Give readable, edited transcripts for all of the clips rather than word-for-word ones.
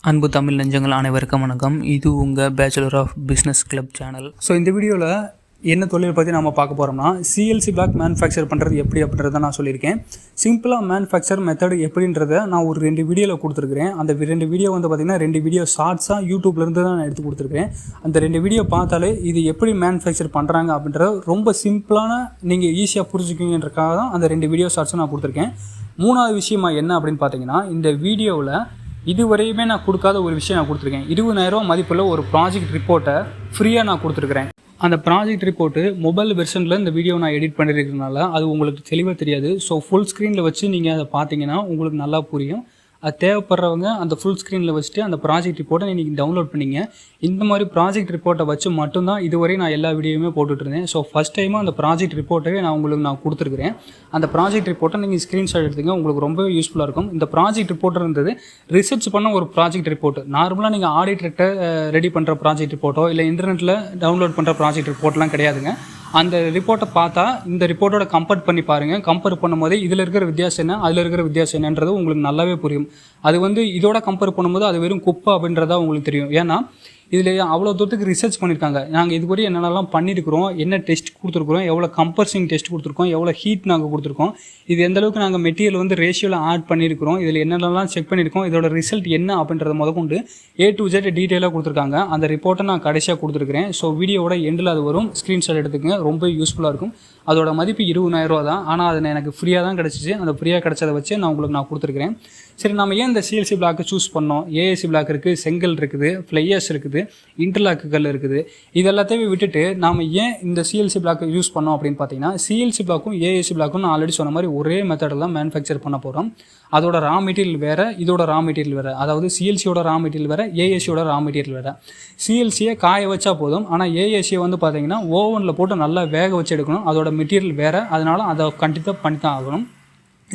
அன்பு தமிழ் நெஞ்சங்கள் அனைவருக்கும் வணக்கம். இது உங்கள் bachelor of business club channel. So இந்த வீடியோவில் என்ன தொழில் பற்றி நம்ம பார்க்க போகிறோம்னா, சிஎல்சி பிளாக் மேனுஃபேக்சர் பண்ணுறது எப்படி அப்படின்றத நான் சொல்லியிருக்கேன். சிம்பிளாக மேனுஃபேக்சர் மெத்தடு எப்படின்றத நான் ஒரு 2 வீடியோவில் கொடுத்துருக்கிறேன். அந்த 2 வீடியோ வந்து பார்த்திங்கன்னா 2 வீடியோ ஷார்ட்ஸாக யூடியூப்லேருந்து தான் நான் எடுத்து கொடுத்துருக்கேன். அந்த 2 வீடியோ பார்த்தாலே இது எப்படி மேனுஃபேக்சர் பண்ணுறாங்க அப்படின்றத ரொம்ப சிம்பிளான நீங்கள் ஈஸியாக புரிஞ்சுக்குங்கன்றக்காக தான் அந்த 2 வீடியோ ஷார்ட்ஸும் நான் கொடுத்துருக்கேன். 3வது விஷயமா என்ன அப்படின்னு பார்த்தீங்கன்னா, இந்த வீடியோவில் இதுவரையுமே நான் கொடுக்காத ஒரு விஷயம் நான் கொடுத்துருக்கேன். 20,000 மதிப்புள்ள ஒரு ப்ராஜெக்ட் ரிப்போர்ட்டை ஃப்ரீயாக நான் கொடுத்துருக்குறேன். அந்த ப்ராஜெக்ட் ரிப்போர்ட்டு மொபைல் வெர்ஷனில் இந்த வீடியோ நான் எடிட் பண்ணியிருக்கிறதுனால அது உங்களுக்கு தெளிவாக தெரியாது. ஸோ ஃபுல் ஸ்க்ரீனில் வச்சு நீங்கள் அதை பார்த்தீங்கன்னா உங்களுக்கு நல்லா புரியும். அது தேவைப்படுறவங்க அந்த ஃபுல் ஸ்க்ரீனில் வச்சுட்டு அந்த ப்ராஜெக்ட் ரிப்போர்ட்டை நீங்கள் டவுன்லோட் பண்ணிங்க. இந்த மாதிரி ப்ராஜெக்ட் ரிப்போர்ட்டை வச்சு மட்டும்தான் இதுவரை நான் எல்லா வீடியோவுமே போட்டுட்ருந்தேன். ஸோ ஃபஸ்ட் டைமாக அந்த ப்ராஜெக்ட் ரிப்போர்ட்டவே நான் கொடுத்துருக்குறேன். அந்த ப்ராஜெக்ட் ரிப்போர்ட்டை நீங்கள் ஸ்க்ரீன்ஷாட் எடுத்துங்க, உங்களுக்கு ரொம்பவே யூஸ்ஃபுல்லாக இருக்கும். இந்த ப்ராஜெக்ட் ரிப்போர்ட் இருந்தது ரிசர்ச் பண்ண ஒரு ப்ராஜெக்ட் ரிப்போர்ட். நார்மலாக நீங்கள் ஆடிட்டர்கிட்ட ரெடி பண்ணுற ப்ராஜெக்ட் ரிப்போர்ட்டோ இல்லை இன்டர்நெட்டில் டவுன்லோட் பண்ணுற ப்ராஜெக்ட் ரிப்போர்ட்லாம் கிடையாதுங்க. அந்த ரிப்போர்ட்டை பார்த்தா இந்த ரிப்போர்ட்டோட கம்பேர் பண்ணி பாருங்கள். கம்பேர் பண்ணும்போது இதில் இருக்கிற வித்தியாசம் என்ன, அதில் இருக்கிற வித்தியாசம் என்னன்றது உங்களுக்கு நல்லாவே புரியும். அது இதோட கம்பேர் பண்ணும்போது அது வெறும் குப்பை அப்படின்றதா உங்களுக்கு தெரியும். ஏன்னா இதில் அவ்வளோ தூரத்துக்கு ரிசர்ச் பண்ணியிருக்காங்க. நாங்கள் இதுவரை என்னென்னலாம் பண்ணியிருக்கிறோம், என்ன டெஸ்ட் கொடுத்துருக்குறோம், எவ்வளோ கம்பர்சிங் டெஸ்ட் கொடுத்துருக்கோம், எவ்வளோ ஹீட் நாங்கள் கொடுத்துருக்கோம், இது எந்தளவுக்கு நாங்கள் மெட்டீரியல் ரேஷியோவில் ஆட் பண்ணியிருக்கிறோம், இதில் என்னென்னலாம் செக் பண்ணியிருக்கோம், இதோட ரிசல்ட் என்ன அப்படின்றத முதற்கொண்டு A to Z டீட்டெயிலாக கொடுத்துருக்காங்க. அந்த ரிப்போர்ட்டை நான் கடைசியாக கொடுத்துருக்குறேன். ஸோ வீடியோவோட எண்டில் அது வரும், ஸ்க்ரீன்ஷாட் எடுத்துக்கங்க, ரொம்ப யூஸ்ஃபுல்லாக இருக்கும். அதோட மதிப்பு 20,000 தான். ஆனால் அது எனக்கு ஃப்ரீயாக தான் கிடச்சிச்சு. அந்த ஃப்ரீயாக கிடச்சதை வச்சு நான் கொடுத்துருக்கிறேன். சரி, நம்ம ஏன் இந்த சிஎல்சி பிளாக்கை சூஸ் பண்ணோம்? ஏஎஸ்சி பிளாக் இருக்குது, செங்கல் இருக்குது, ஃப்ளையர்ஸ் இருக்குது, இன்டர்லாக்குகள் இருக்குது. இது எல்லாத்தையும் விட்டுட்டு நாம் ஏன் இந்த சிஎல்சி பிளாக்கை யூஸ் பண்ணோம் அப்படின்னு பார்த்தீங்கன்னா, சிஎல்சி பிளாக்கும் ஏஎஸ்சி பிளாக்கும் நான் ஆல்ரெடி சொன்ன மாதிரி ஒரே மெத்தடில் தான் மேனுஃபேக்சர் பண்ண போகிறோம். அதோட ரா மெட்டீரியல் வேறு, இதோட ரா மெட்டீரியல் வேறு. அதாவது சிஎல்சியோட ரா மெட்டீரியல் வேறு, ஏஎஸ்சியோட ரா மெட்டீரியல் வேறு. சிஎல்சியை காய வச்சா போதும், ஆனால் ஏஎஸ்சியை பார்த்தீங்கன்னா ஓவனில் போட்டு நல்லா வேக வச்சு எடுக்கணும். அதோட மெட்டீரியல் வேறு, அதனால் அதை கண்டிப்பாக பண்ணி தான் ஆகணும்.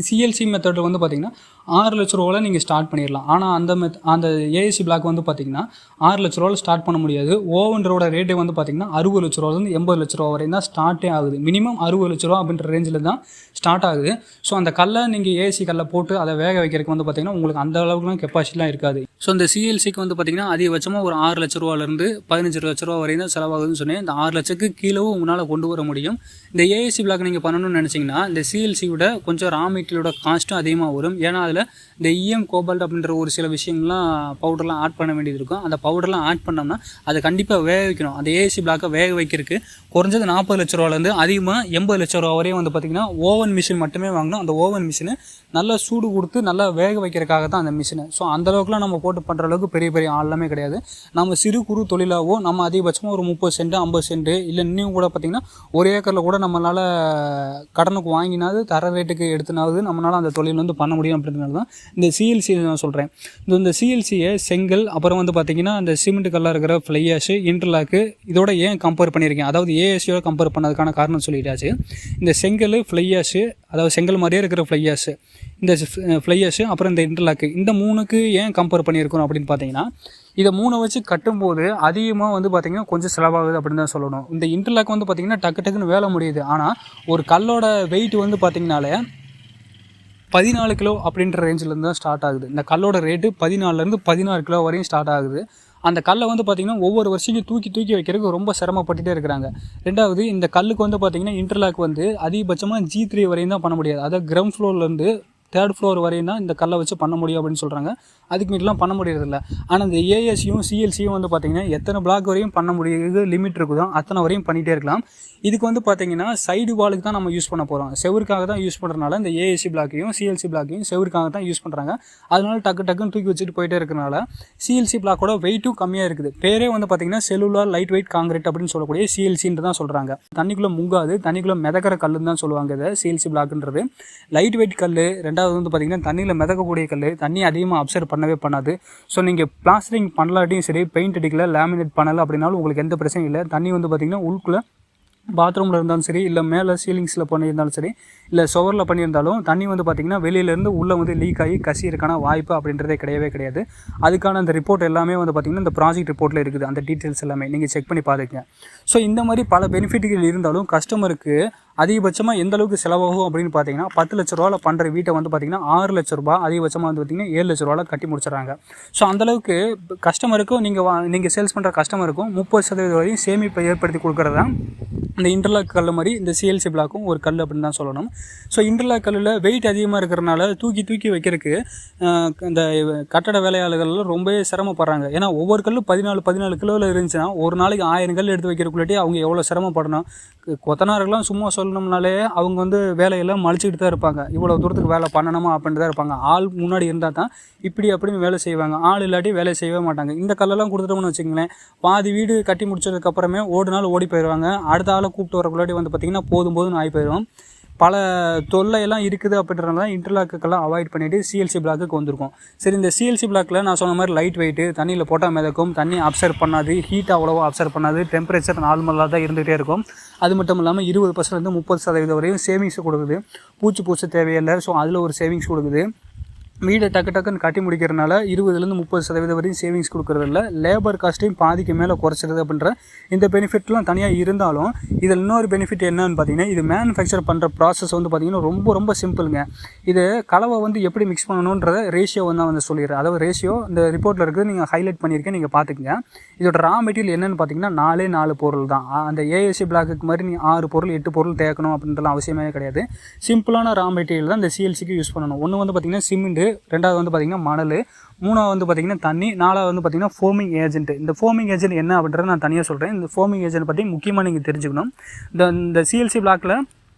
சிஎல்சி மெத்தட் பார்த்திங்கன்னா 6 லட்ச ரூபாவில் நீங்கள் ஸ்டார்ட் பண்ணிடலாம். ஆனால் அந்த ஏஎஸ்சி பிளாக் பார்த்திங்கன்னா 6 லட்ச ரூபாவில் ஸ்டார்ட் பண்ண முடியாது. ஓவனரோட ரேட்டே பார்த்திங்கன்னா 60 லட்ச ரூபாலேருந்து 80 லட்ச ரூபா வரையும் தான் ஸ்டார்ட்டே ஆகுது. மினிமம் 60 லட்ச ரூபா அப்படின்ற ரேஞ்சில் தான் ஸ்டார்ட் ஆகுது. ஸோ அந்த கல்லை நீங்கள் ஏஎஸ்சி கல்லை போட்டு அதை வேக வைக்கிறதுக்கு பார்த்திங்கன்னா உங்களுக்கு அந்த அளவுக்குலாம் கெப்பாசிட்டிலாம் இருக்காது. ஸோ இந்த சிஎல்சிக்கு பார்த்திங்கன்னா அதிகபட்சமாக ஒரு 6 லட்ச ரூபாலேருந்து 15 லட்ச ரூபா வரையும் தான் செலவாகுதுன்னு சொன்னேன். இந்த 6 லட்சத்துக்கு கீழவும் உங்களால் கொண்டு வர முடியும். இந்த ஏஎஸ்சி பிளாக் நீங்கள் பண்ணணும்னு நினச்சிங்கன்னா இந்த சிஎல்சி விட கொஞ்சம் ரா மெட்டீரியலோட காஸ்ட்டும் அதிகமாக வரும். ஏன்னா அதில் இந்த இஎம் கோபால்ட் அப்படின்ற ஒரு சில விஷயங்கள்லாம் பவுடர்லாம் ஆட் பண்ண வேண்டியது இருக்கும். அந்த பவுடர்லாம் ஆட் பண்ணோம்னா அதை கண்டிப்பாக வேக வைக்கணும். அந்த ஏஎஸ்சி பிளாக்கை வேக வைக்கிறதுக்கு குறைஞ்சது 40 லட்ச ரூபாலேருந்து அதிகமாக 80 லட்ச ரூபா வரையும் பார்த்திங்கன்னா ஓவன் மிஷின் மட்டுமே வாங்கணும். அந்த ஓவன் மிஷினை நல்லா சூடு கொடுத்து நல்லா வேக வைக்கிறதுக்காக தான் அந்த மிஷினை. ஸோ அந்தளவுக்குலாம் நம்ம போட்டு பண்ணுற அளவுக்கு பெரிய பெரிய ஆள்லாமே கிடையாது. நம்ம சிறு குறு தொழிலாகவோ நம்ம அதிகபட்சமாக ஒரு 30 சென்ட் 50 சென்ட் இல்லை இன்னும் கூட பார்த்திங்கன்னா 1 ஏக்கரில் கூட நம்மளால் கடனுக்கு வாங்கினாவது தர ரேட்டுக்கு எடுத்துனாவது நம்மளால் அந்த தொழில் பண்ண முடியும். அப்படின்றதுனால தான் இந்த சிஎல்சி நான் சொல்கிறேன். இந்த சிஎல்சியை செங்கல் அப்புறம் பார்த்திங்கன்னா அந்த சிமெண்ட் கல்லாக இருக்கிற ஃப்ளையாஷு, இன்டர்லாக்கு இதோட ஏன் கம்பேர் பண்ணியிருக்கேன், அதாவது ஏஎஸ்சியோட கம்பேர் பண்ணதுக்கான காரணம் சொல்லிட்டாச்சு. இந்த செங்கல் ஃப்ளையாஷு, அதாவது செங்கல் மாதிரியே இருக்கிற ஃப்ளையாஷு, இந்த ஃப்ளையாஷு அப்புறம் இந்த இன்டர்லாக்கு, இந்த 3க்கு ஏன் கம்பேர் பண்ணியிருக்கோம் அப்படின்னு பார்த்தீங்கன்னா, இதை 3 வச்சு கட்டும்போது அதிகமாக பார்த்திங்கன்னா கொஞ்சம் செலவாகுது அப்படின்னு தான் சொல்லணும். இந்த இன்டர்லாக் பார்த்திங்கன்னா டக்கு டக்குன்னு வேலை முடியுது. ஆனால் ஒரு கல்லோட வெயிட் பார்த்திங்கனாலே 14 கிலோ அப்படின்ற ரேஞ்சிலேருந்து தான் ஸ்டார்ட் ஆகுது. இந்த கல்லோட ரேட்டு 14லேருந்து 16 கிலோ வரையும் ஸ்டார்ட் ஆகுது. அந்த கல்லை பார்த்திங்கன்னா ஒவ்வொரு வருஷத்துக்கு தூக்கி வைக்கிறதுக்கு ரொம்ப சிரமப்பட்டுகிட்டே இருக்கிறாங்க. ரெண்டாவது, இந்த கல்லுக்கு பார்த்திங்கன்னா இன்டர்லாக் அதிகபட்சமாக G3 வரையும் தான் பண்ண முடியாது. அதாவது கிரவுண்ட் ஃப்ளோர்லேருந்து 3rd ஃப்ளோர் வரையும் தான் இந்த கல்லை வச்சு பண்ண முடியும் அப்படின்னு சொல்கிறாங்க. அதுக்கு மீட்டெலாம் பண்ண முடியறதில்ல. ஆனால் இந்த ஏஎஸ்சியும் சிஎல்சியும் பார்த்திங்கன்னா எத்தனை பிளாக் வரையும் பண்ண முடியுது லிமிட் இருக்குதோ அத்தனை வரையும் பண்ணிகிட்டே இருக்கலாம். இதுக்கு பார்த்திங்கன்னா சைடு வாலுக்கு தான் நம்ம யூஸ் பண்ண போகிறோம். செவருக்காக தான் யூஸ் பண்ணுறதுனால இந்த ஏஎஸ்சி பிளாக்கையும் சிஎல்சி பிளாக்கையும் செவருக்காக தான் யூஸ் பண்ணுறாங்க. அதனால டக்குன்னு தூக்கி வச்சுட்டு போயிட்டே இருக்கிறனால சிஎல்சி பிளாக்கோட வெயிட்டும் கம்மியாக இருக்குது. பேரே பார்த்திங்கன்னா செல்லுலார் லைட் வெயிட் காங்கிரீட் அப்படின்னு சொல்லக்கூடிய சிஎல்சின்னு தான் சொல்கிறாங்க. தண்ணிக்குள்ளே முங்காது, தண்ணிக்குள்ளே மிதக்கிற கல்லுன்னு தான் சொல்லுவாங்க. இதை சிஎல்சி பிளாக்ன்றது லைட் வெயிட் கல். ரெண்டாவது பார்த்திங்கன்னா தண்ணியில் மிதக்கக்கூடிய கல், தண்ணி அதிகமாக அப்சர்வ் பண்ணவே பண்ணாது. ஸோ நீங்கள் பிளாஸ்டரிங் பண்ணலாட்டியும் சரி, பெயிண்ட் அடிக்கல, லேமினேட் பண்ணலை அப்படின்னாலும் உங்களுக்கு எந்த பிரச்சனையும் இல்லை. தண்ணி பார்த்திங்கன்னா உள்ளுக்குள்ளே பாத்ரூமில் இருந்தாலும் சரி, இல்லை மேலே சீலிங்ஸில் பண்ணியிருந்தாலும் சரி, இல்லை சுவரில் பண்ணியிருந்தாலும் தண்ணி பார்த்திங்கன்னா வெளியிலேருந்து உள்ளே லீக் ஆகி கசியிருக்கான வாய்ப்பு அப்படின்றதே கிடையாது. அதுக்கான அந்த ரிப்போர்ட் எல்லாமே பார்த்திங்கன்னா இந்த ப்ராஜெக்ட் ரிப்போர்ட்டில் இருக்குது. அந்த டீட்டெயில்ஸ் எல்லாமே நீங்கள் செக் பண்ணி பார்த்துக்கங்க. ஸோ இந்த மாதிரி பல பெனிஃபிட்டுகள் இருந்தாலும் கஸ்டமருக்கு அதிகபட்சமாக எந்த அளவுக்கு செலவாகும் அப்படின்னு பார்த்தீங்கன்னா 10 லட்ச ரூபாவில் பண்ணுற வீட்டை வந்து பார்த்திங்கன்னா 6 லட்ச ரூபா, அதிகபட்சமாக வந்து பார்த்திங்கன்னா 7 லட்ச ரூபாவில் கட்டி முடிச்சிடறாங்க. ஸோ அந்தளவுக்கு கஸ்டமருக்கும் நீங்கள் சேல்ஸ் பண்ணுற கஸ்டமருக்கும் 30% வரையும் சேமிப்பை ஏற்படுத்தி கொடுக்குறது தான் இந்த இன்டர்லாக் கல் மாதிரி இந்த சிஎல்சி பிளாக்கும் ஒரு கல் அப்படின்னு தான் சொல்லணும். ஸோ இன்டர்லாக் கல்லில் வெயிட் அதிகமாக இருக்கிறனால தூக்கி வைக்கிறதுக்கு இந்த கட்டட வேலையாளர்கள்லாம் ரொம்பவே சிரமப்படுறாங்க. ஏன்னா ஒவ்வொரு கல்லும் 14 கிலோவில் இருந்துச்சுன்னா ஒரு நாளைக்கு 1000 கல் எடுத்து வைக்கிறக்குள்ளாட்டி அவங்க எவ்வளோ சிரமப்படணும். கொத்தனார்கள்லாம் சும்மா சொல்லணும்னாலே அவங்க வந்து வேலையெல்லாம் மலிச்சிக்கிட்டு தான் இருப்பாங்க. இவ்வளோ தூரத்துக்கு வேலை பண்ணணுமா அப்படின்ட்டு தான் இருப்பாங்க. ஆள் முன்னாடி இருந்தால் தான் இப்படி அப்படின்னு வேலை செய்வாங்க. ஆள் இல்லாட்டி வேலை செய்யவே மாட்டாங்க. இந்த கல்லெல்லாம் கொடுத்துட்டோம்னு வச்சுங்களேன், பாதி வீடு கட்டி முடிச்சதுக்கப்புறமே ஓடி போயிடுவாங்க. அடுத்த ஆளை கூப்பிட்டு வரக்குள்ளாட்டி வந்து பார்த்திங்கன்னா போதும்னு ஆகி போயிடும். பல தொல்லையெல்லாம் இருக்குது அப்படின்றனால தான் இன்டர்லாக்குக்கெல்லாம் அவாய்ட் பண்ணிவிட்டு சிஎல்சி பிளாக்குக்கு வந்திருக்கும். சரி, இந்த சிஎல்சி பிளாக்கில் நான் சொன்ன மாதிரி லைட் வெயிட்டு, தண்ணியில் போட்டால் மிதக்கும், தண்ணி அப்சர்வ் பண்ணாது, ஹீட் அவ்வளோவா அப்சர்வ் பண்ணாது, டெம்பரேச்சர் நார்மலாக தான் இருந்துகிட்டே இருக்கும். அது மட்டும் இல்லாமல் 20% 30% வரையும் சேவிங்ஸ் கொடுக்குது. பூச்சி தேவையில்லை. ஸோ அதில் ஒரு சேவிங்ஸ் கொடுக்குது. வீடை டக்குன்னு கட்டி முடிக்கிறதுனால 20% 30% வரையும் சேவிங்ஸ் கொடுக்குறதில்ல. லேபர் காஸ்ட்டையும் பாதிக்கு மேலே குறைச்சிருது அப்படின்ற இந்த பெனிஃபிட்லாம் தனியாக இருந்தாலும் இதில் இன்னொரு பெனிஃபிட் என்னன்னு பார்த்தீங்கன்னா, இது மேனுஃபேக்சர் பண்ணுற ப்ராசஸ் வந்து பார்த்திங்கன்னா ரொம்ப சிம்பிளுங்க. இது கலவை வந்து எப்படி மிக்ஸ் பண்ணணுன்றத ரேஷியோ வந்து சொல்லிடுறேன். அதாவது ரேஷியோ இந்த ரிப்போர்ட்டில் இருக்குது, நீங்கள் ஹைலைட் பண்ணியிருக்கேன், நீங்கள் பார்த்துக்குங்க. இதோட ரா மெட்டீரியல் என்னென்னு பார்த்தீங்கன்னா 4 பொருள் தான். அந்த ஏஎஸ்சி பிளாக்குக்கு மாதிரி நீங்கள் 6 பொருள் 8 பொருள் தேக்கணும் அப்படின்றலாம் அவசியமே கிடையாது. சிம்பிளான ரா மெட்டீரியல் தான் இந்த சிஎல்சிக்கு யூஸ் பண்ணணும். ஒன்று வந்து பார்த்திங்கன்னா சிமெண்ட்டு, ரெண்டாவது வந்து பார்த்திங்கன்னா மணல், மூணாவது வந்து பார்த்திங்கன்னா தண்ணி, நாலாவது வந்து பார்த்திங்கன்னா ஃபோமிங் ஏஜென்ட். இந்த ஃபோமிங் ஏஜென்ட் என்ன அப்படின்றத நான் தனியாக சொல்கிறேன். இந்த ஃபோமிங் ஏஜென்ட் பற்றி முக்கியமாக நீங்கள் தெரிஞ்சுக்கணும். இந்த சிஎல்சி பிளாக்கில்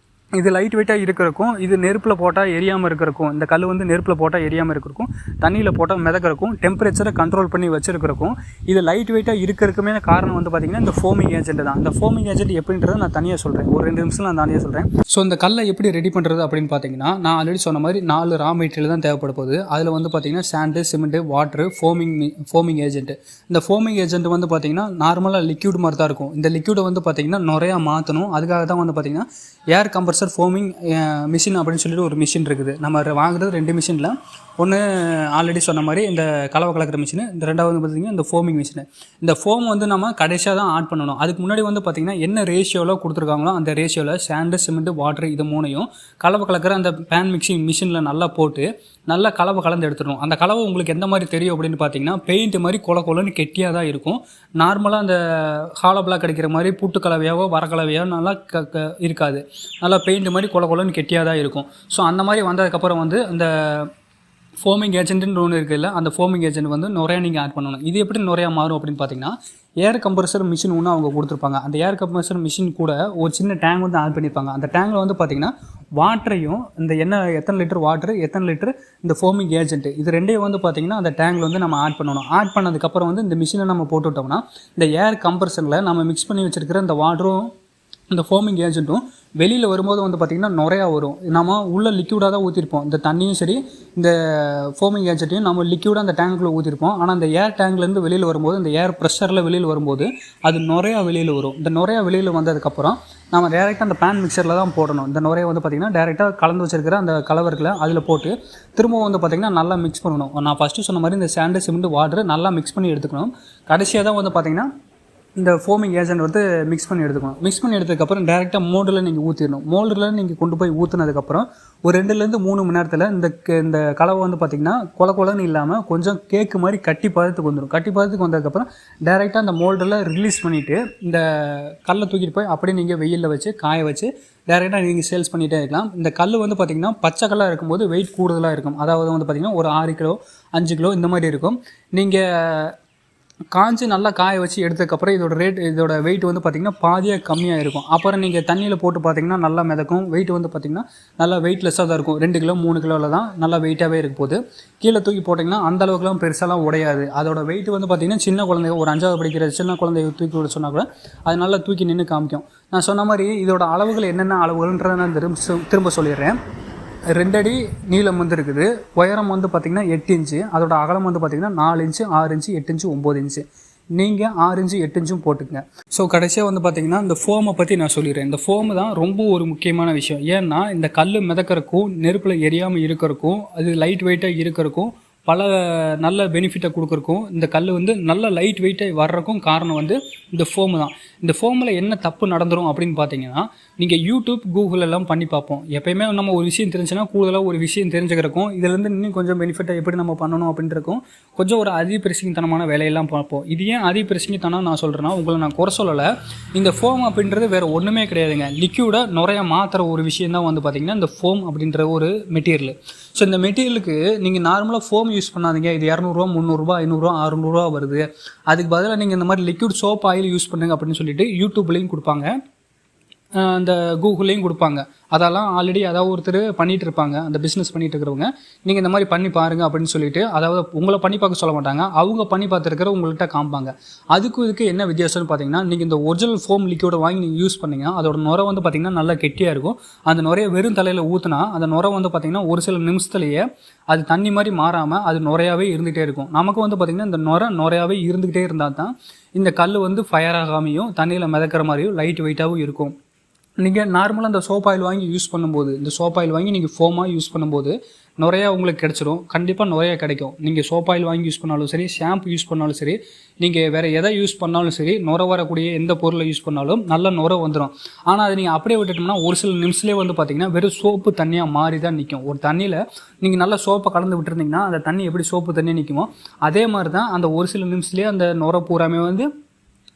இது லைட் வெயிட்டாக இருக்கிறக்கும், இது நெருப்பில் போட்டால் எரியாமல் இருக்கிறக்கும், இந்த கல் வந்து நெருப்பில் போட்டால் எரியாமல் இருக்கிறக்கும், தண்ணியில் போட்டால் மிதக்கிறக்கும், டெம்பரேச்சரை கண்ட்ரோல் பண்ணி வச்சுருக்கிறக்கும், இது லைட் வெயிட்டாக இருக்கிறதுக்குமே காரணம் வந்து பார்த்திங்கன்னா இந்த ஃபோமிங் ஏஜென்ட் தான். இந்த ஃபோமிங் ஏஜென்ட் எப்படின்றத நான் தனியாக சொல்கிறேன். ஒரு 2 நிமிஷம் நான் தனியாக சொல்கிறேன். ஸோ இந்த கல்லை எப்படி ரெடி பண்ணுறது அப்படின்னு பார்த்தீங்கன்னா, நான் ஆல்ரெடி சொன்ன மாதிரி 4 ரா மெட்டீரியல் தான் தேவைப்பட போகுது. அதில் வந்து பார்த்திங்கன்னா sand, cement, water, foaming agent. இந்த ஃபோமிங் ஏஜென்ட் வந்து பார்த்திங்கன்னா நார்மலாக லிக்யூட் மாதிரி தான் இருக்கும். இந்த லிக்யூடை வந்து பார்த்திங்கன்னா நிறையா மாற்றணும். அதுக்காக தான் வந்து பார்த்திங்கன்னா ஏர் கம்ப்ரஸர் ஃபோமிங் மிஷின் அப்படின்னு சொல்லிட்டு ஒரு மிஷின் இருக்குது. நம்ம வாங்குறது 2 மிஷினில், ஒன்று ஆல்ரெடி சொன்ன மாதிரி இந்த கலவை கலக்கிற மிஷின், இந்த ரெண்டாவது வந்து பார்த்திங்கன்னா இந்த ஃபோமிங் மிஷின். இந்த ஃபோம் வந்து நம்ம கடைசியாக தான் ஆட் பண்ணணும். அதுக்கு முன்னாடி வந்து பார்த்திங்கன்னா என்ன ரேஷியோவில் கொடுத்துருக்காங்களோ அந்த ரேஷியோவில் சாண்டு, சிமெண்ட்டு, வாட்ரு இது 3ஐயும் கலவை கலக்கிற அந்த பேன் மிக்சிங் மிஷினில் நல்லா போட்டு நல்லா கலவை கலந்து எடுத்துடணும். அந்த கலவை உங்களுக்கு எந்த மாதிரி தெரியும் அப்படின்னு பார்த்தீங்கன்னா, பெயிண்ட் மாதிரி கொலன்னு கெட்டியாக தான் இருக்கும். நார்மலாக அந்த ஹாலோ பிளாக் அடிக்கிற மாதிரி புட்டு கலவையாவோ வரக்கலவையோ நல்லா இருக்காது. நல்லா பெயிண்ட் மாதிரி கொலன்னு கெட்டியாக தான் இருக்கும். ஸோ அந்த மாதிரி வந்ததுக்கப்புறம் வந்து அந்த ஃபோமிங் ஏஜென்ட்னு ஒன்று இருக்குல்ல, அந்த ஃபோமிங் ஏஜென்ட் வந்து நிறையா நீங்கள் ஆட் பண்ணணும். இது எப்படி நிறையா மாறும் அப்படின்னு பார்த்தீங்கன்னா, ஏர் கம்ப்ரஸர் மிஷின் ஒன்று அவங்க கொடுத்துருப்பாங்க. அந்த ஏர் கம்ப்ரஸர் மிஷின் கூட ஒரு சின்ன டேங்க் வந்து ஆட் பண்ணியிருப்பாங்க. அந்த டேங்கில் வந்து பார்த்திங்கன்னா வாட்டரையும் இந்த எத்தனை லிட்டர் வாட்டர், எத்தனை லிட்டர் இந்த ஃபோமிங் ஏஜென்ட், இது ரெண்டையும் வந்து பார்த்திங்கன்னா அந்த டேங்கில் வந்து நம்ம ஆட் பண்ணணும். ஆட் பண்ணதுக்கப்புறம் வந்து இந்த மிஷினை நம்ம போட்டுவிட்டோம்னா இந்த ஏர் கம்ப்ரஸரில் நம்ம மிக்ஸ் பண்ணி வச்சுருக்கிற இந்த வாட்டரும் இந்த ஃபோமிங் ஏஜென்ட்டும் வெளியில் வரும்போது வந்து பார்த்திங்கன்னா நிறையா வரும். நம்ம உள்ளே லிக்யூடாக தான் ஊற்றிருப்போம். இந்த தண்ணியும் சரி இந்த ஃபோமிங் ஏஜென்ட்டையும் நம்ம லிக்யூடாக அந்த டேங்க்குள்ளே ஊற்றிருப்போம். ஆனால் அந்த ஏர் டேங்க்லேருந்து வெளியில் வரும்போது, இந்த ஏர் ப்ரெஷரில் வெளியில் வரும்போது அது நிறையா வெளியில் வரும். இந்த நிறையா வெளியில் வந்ததுக்கப்புறம் நம்ம டேரெக்டாக அந்த பேன் மிக்சரில் தான் போடணும். இந்த நுரையை வந்து பார்த்திங்கன்னா டேரெக்டாக கலந்து வச்சிருக்கிற அந்த கலவரில் அதில் போட்டு திரும்பவும் வந்து பார்த்திங்கன்னா நல்லா மிக்ஸ் பண்ணணும். நான் ஃபஸ்ட்டு சொன்ன மாதிரி இந்த சாண்டு, சிமெண்ட், வாட்டர் நல்லா மிக்ஸ் பண்ணி எடுத்துக்கணும். கடைசியாக தான் வந்து பார்த்திங்கன்னா இந்த ஃபோமிங் ஏஜென்ட் வந்து மிக்ஸ் பண்ணி எடுத்துக்கணும். மிக்ஸ் பண்ணி எடுத்ததுக்கப்புறம் டேரெக்டாக மோல்டில் நீங்கள் ஊற்றிடணும். மோல்டில் நீங்கள் கொண்டு போய் ஊற்றினதுக்கப்புறம் ஒரு 2லேருந்து 3 மணி நேரத்தில் இந்த கலவை வந்து பார்த்திங்கன்னா கொலன்னு இல்லாமல் கொஞ்சம் கேக்கு மாதிரி கட்டி பதத்துக்கு வந்துடும். கட்டி பதத்துக்கு வந்ததுக்கப்புறம் டேரெக்டாக அந்த மோல்டில் ரிலீஸ் பண்ணிவிட்டு இந்த கல்லை தூக்கிட்டு போய் அப்படியே நீங்கள் வெயிலில் வச்சு காய வச்சு டேரெக்டாக நீங்கள் சேல்ஸ் பண்ணிகிட்டே இருக்கலாம். இந்த கல் வந்து பார்த்திங்கன்னா பச்சை கல்லாக இருக்கும்போது வெயிட் கூடுதலாக இருக்கும். அதாவது வந்து பார்த்திங்கன்னா ஒரு 6 கிலோ 5 கிலோ இந்த மாதிரி இருக்கும். நீங்கள் காஞ்சி நல்லா காய வச்சு எடுத்ததுக்கப்புறம் இதோட வெயிட் வந்து பார்த்திங்கன்னா பாதியாக கம்மியாக இருக்கும். அப்புறம் நீங்கள் தண்ணியில் போட்டு பார்த்திங்கன்னா நல்லா மிதக்கும். வெயிட் வந்து பார்த்திங்கன்னா நல்லா வெயிட்லெஸ்ஸாக தான் இருக்கும். 2 கிலோ 3 கிலோவில் தான் நல்லா வெயிட்டாகவே இருக்கும். போது கீழே தூக்கி போட்டிங்கன்னா அந்தளவுக்குலாம் பெருசாலாம் உடையாது. அதோட வெயிட் வந்து பார்த்திங்கன்னா சின்ன குழந்தை ஒரு 5ஆவது படிக்கிற சின்ன குழந்தைய தூக்கி விட சொன்னால் கூட அது நல்லா தூக்கி நின்று காமிக்கும். நான் சொன்ன மாதிரி இதோட அளவுகள் என்னென்ன அளவுகள்ன்றதை நான் திரும்ப சொல்லிடுறேன். 2 அடி நீளம் வந்து இருக்குது. உயரம் வந்து பார்த்திங்கன்னா 8 இன்ச்சு. அதோட அகலம் வந்து பார்த்திங்கன்னா 4 இன்ச்சு 6 இன்ச்சு 8 இன்ச்சு 9 இன்ச்சு. நீங்கள் 6 இன்ச்சு 8 இன்ச்சும் போட்டுக்கங்க. ஸோ கடைசியாக வந்து பார்த்திங்கன்னா இந்த ஃபோமை பற்றி நான் சொல்லிடுறேன். இந்த ஃபோமு தான் ரொம்ப ஒரு முக்கியமான விஷயம். ஏன்னா இந்த கல் மிதக்கிறக்கும் நெருப்பில் எரியாமல் இருக்கிறக்கும் அது லைட் வெயிட்டாக இருக்கிறக்கும் பல நல்ல பெனிஃபிட்டை கொடுக்குறக்கும் இந்த கல் வந்து நல்ல லைட் வெயிட்டாக வர்றக்கும் காரணம் வந்து இந்த ஃபோமு தான். இந்த ஃபோமில் என்ன தப்பு நடந்துடும் அப்படின்னு பார்த்தீங்கன்னா, நீங்கள் யூடியூப் கூகுள் எல்லாம் பண்ணி பார்ப்போம். எப்பயுமே நம்ம ஒரு விஷயம் தெரிஞ்சுன்னா கூடுதலாக ஒரு விஷயம் தெரிஞ்சுக்கிறக்கும் இதுலேருந்து இன்னும் கொஞ்சம் பெனிஃபிட்டை எப்படி நம்ம பண்ணணும் அப்படின்றக்கும் கொஞ்சம் ஒரு அதிபிரசிங்கத்தனமான வேலையெல்லாம் பார்ப்போம். இது ஏன் அதிபிரசிங்கத்தனம் நான் சொல்கிறேன்னா, உங்களை நான் குறை சொல்லலை. இந்த ஃபோம் அப்படின்றது வேறு ஒன்றுமே கிடையாதுங்க. லிக்யூடை நிறையா மாற்றுற ஒரு விஷயம் தான் வந்து பார்த்திங்கன்னா இந்த ஃபோம் அப்படின்ற ஒரு மெட்டீரியல். ஸோ இந்த மெட்டீரியலுக்கு நீங்கள் நார்மலாக ஃபோம் யூஸ் பண்ணாதீங்க. இது 200 300 500 600 வருது. அதுக்கு பதிலாக நீங்கள் இந்த மாதிரி லிக்விட் சோப் ஆயில் யூஸ் பண்ணுங்க அப்படின்னு சொல்லிட்டு யூடியூப்லேயும் கொடுப்பாங்க, அந்த கூகுள்லேயும் கொடுப்பாங்க. அதெல்லாம் ஆல்ரெடி அதாவது ஒருத்தர் பண்ணிகிட்டு இருப்பாங்க, அந்த பிஸ்னஸ் பண்ணிகிட்டு இருக்கிறவங்க. நீங்கள் இந்த மாதிரி பண்ணி பாருங்கள் அப்படின்னு சொல்லிட்டு, அதாவது உங்களை பண்ணி பார்க்க சொல்ல மாட்டாங்க, அவங்க பண்ணி பார்த்துருக்கிற உங்கள்கிட்ட காமிப்பாங்க. அதுக்கும் இதுக்கு என்ன வித்தியாசம்னு பார்த்தீங்கன்னா, நீங்கள் இந்த ஒரிஜினல் ஃபோம் லிக்விடை வாங்கி நீங்கள் யூஸ் பண்ணிங்கன்னா அதோட நுரை வந்து பார்த்திங்கன்னா நல்லா கெட்டியாக இருக்கும். அந்த நுரையை வெறும் தலையில் ஊற்றினா அந்த நுரை வந்து பார்த்திங்கன்னா ஒரு சில நிமிஷத்துலேயே அது தண்ணி மாதிரி மாறாமல் அது நுரையாகவே இருந்துகிட்டே இருக்கும். நமக்கு வந்து பார்த்திங்கன்னா இந்த நுரையாகவே இருந்துக்கிட்டே இருந்தால் தான் இந்த கல் வந்து ஃபயர் ஆகாமையும் தண்ணியில் மிதக்கிற மாதிரியும் லைட் வெயிட்டாகவும் இருக்கும். நீங்கள் நார்மலாக இந்த சோப் ஆயில் வாங்கி யூஸ் பண்ணும்போது, இந்த சோப் ஆயில் வாங்கி நீங்கள் ஃபோமாக யூஸ் பண்ணும்போது நிறையா உங்களுக்கு கிடச்சிரும். கண்டிப்பாக நிறையா கிடைக்கும். நீங்கள் சோப் ஆயில் வாங்கி யூஸ் பண்ணாலும் சரி, ஷாம்பு யூஸ் பண்ணாலும் சரி, நீங்கள் வேறு எதை யூஸ் பண்ணாலும் சரி, நுரை வரக்கூடிய எந்த பொருளை யூஸ் பண்ணாலும் நல்ல நுரை வந்துடும். ஆனால் அதை நீங்கள் அப்படியே விட்டுட்டோம்னா ஒரு சில நிமிஷத்துலேயே வந்து பார்த்திங்கன்னா வெறும் சோப்பு தண்ணியாக மாறி தான் நிற்கும். ஒரு தண்ணியில் நீங்கள் நல்லா சோப்பை கலந்து விட்டுருந்தீங்கன்னா அந்த தண்ணி எப்படி சோப்பு தண்ணியாக நிற்குமோ அதே மாதிரி தான் அந்த ஒரு சில நிமிஷத்துலேயே அந்த நுரை பூராமே வந்து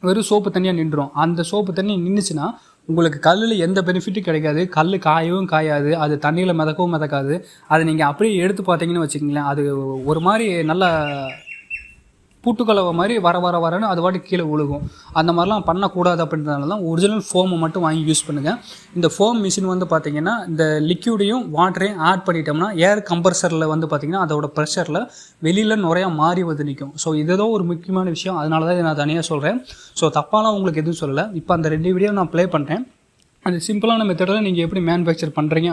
வெறும் சோப்பு தண்ணியாக நின்றுடும். அந்த சோப்பு தண்ணி நின்றுச்சுன்னா உங்களுக்கு கல்லில் எந்த பெனிஃபிட்டும் கிடைக்காது. கல் காயவும் காயாது, அது தண்ணியில் மிதக்கவும் மிதக்காது. அதை நீங்கள் அப்படியே எடுத்து பார்த்தீங்கன்னு வச்சுக்கிங்களேன், அது ஒரு மாதிரி நல்ல பூட்டுக்கலவை மாதிரி வரன்னு அது வாட்டி கீழே விழுகும். அந்த மாதிரிலாம் பண்ணக்கூடாது. அப்படின்றதுனால தான் ஒரிஜினல் ஃபோமை மட்டும் வாங்கி யூஸ் பண்ணுங்கள். இந்த ஃபோம் மிஷின் வந்து பார்த்திங்கன்னா இந்த லிக்யூடையும் வாட்டரையும் ஆட் பண்ணிட்டோம்னா ஏர் கம்ப்ரஸரில் வந்து பார்த்திங்கன்னா அதோட ப்ரெஷரில் வெளியில் நிறையா மாறி வந்து நிற்கும். ஸோ இதுதான் ஒரு முக்கியமான விஷயம். அதனால தான் இதை நான் தனியாக சொல்கிறேன். ஸோ தப்பாலாம் உங்களுக்கு எதுவும் சொல்லலை. இப்போ அந்த 2 வீடியோ நான் ப்ளே பண்ணுறேன். அந்த சிம்பிளான மெத்தடில் நீங்கள் எப்படி மேனுஃபேக்சர் பண்ணுறாங்க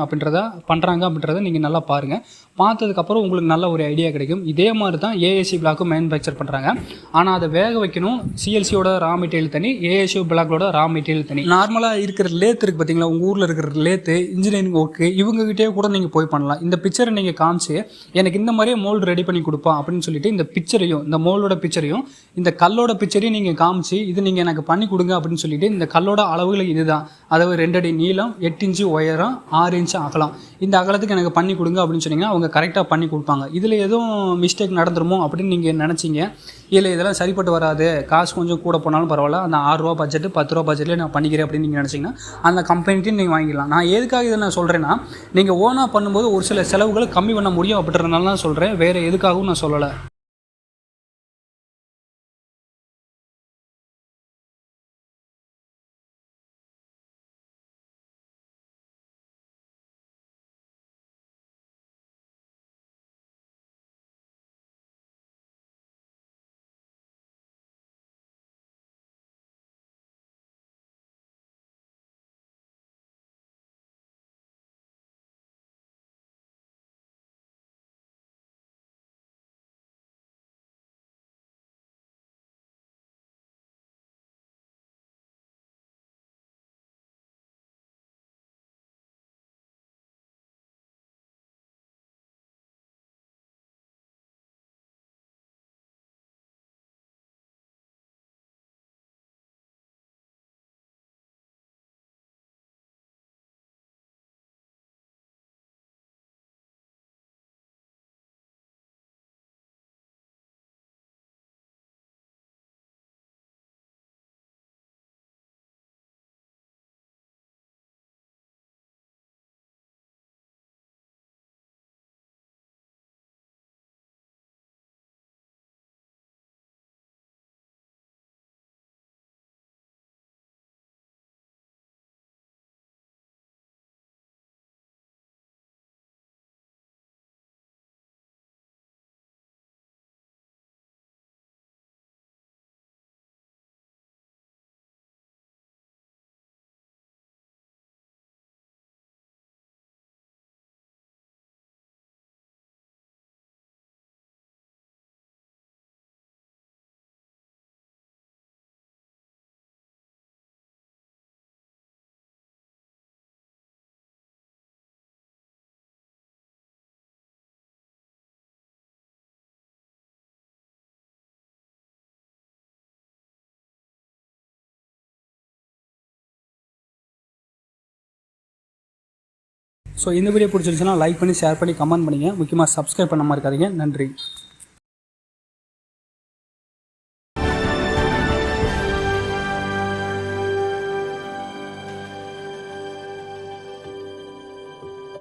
அப்படின்றத நீங்கள் நல்லா பாருங்கள். பார்த்ததுக்கப்புறம் உங்களுக்கு நல்ல ஒரு ஐடியா கிடைக்கும். இதே மாதிரி தான் ஏஎஸ்சி பிளாக்கும் மேனுஃபேக்சர் பண்ணுறாங்க. ஆனால் அதை வேக வைக்கணும். சிஎல்சியோட ரா மெட்டீரியல் தனி, ஏஎஸ்சி பிளாக்கோட ரா மெட்டீரியல் தனி. நார்மலாக இருக்கிற லேத் இருக்குது பார்த்தீங்களா, உங்கள் ஊரில் இருக்கிற லேத்து, இன்ஜினியரிங் ஒர்க்கு, இவங்ககிட்டே கூட நீங்கள் போய் பண்ணலாம். இந்த பிக்சரை நீங்கள் காமிச்சு எனக்கு இந்த மாதிரியே மோல்டு ரெடி பண்ணி கொடுப்போம் அப்படின்னு சொல்லிட்டு இந்த பிக்சரையும், இந்த மோல்டோட பிக்சரையும், இந்த கல்லோட பிக்சரையும் நீங்கள் காமிச்சு இது நீங்கள் எனக்கு பண்ணி கொடுங்க அப்படின்னு சொல்லிட்டு இந்த கல்லோட அளவுகள் இதுதான், அதாவது 2 அடி நீளம், 8 இன்ச்சு உயரம், 6 இன்ச்சு அகலம், இந்த அகலத்துக்கு எனக்கு பண்ணி கொடுங்க அப்படின்னு சொன்னீங்கன்னா அவங்க கரெக்டாக பண்ணி கொடுப்பாங்க. இதில் எதுவும் மிஸ்டேக் நடந்துருமோ அப்படின்னு நீங்கள் நினச்சிங்க, இல்லை இதெல்லாம் சரிப்பட்டு வராது, காசு கொஞ்சம் கூட போனாலும் பரவாயில்ல, அந்த 6 ரூபா பட்ஜெட்டு 10 ரூபா பட்ஜெட்லேயே நான் பண்ணிக்கிறேன் அப்படின்னு நீங்கள் நினச்சிங்கன்னா அந்த கம்பெனிட்டையும் நீங்கள் வாங்கிக்கலாம். நான் எதுக்காக இதை நான் சொல்கிறேன்னா, நீங்கள் ஓனாக பண்ணும்போது ஒரு சில செலவுகளை கம்மி பண்ண முடியும் அப்படின்றதுனால தான் சொல்கிறேன். வேறு எதுக்காகவும் நான் சொல்லலை. ஸோ இந்த வீடியோ பிடிச்சிருந்துச்சுன்னா லைக் பண்ணி ஷேர் பண்ணி கமெண்ட் பண்ணிங்க. முக்கியமாக சப்ஸ்கிரைப் பண்ண மாதிரி இருக்காதீங்க. நன்றி.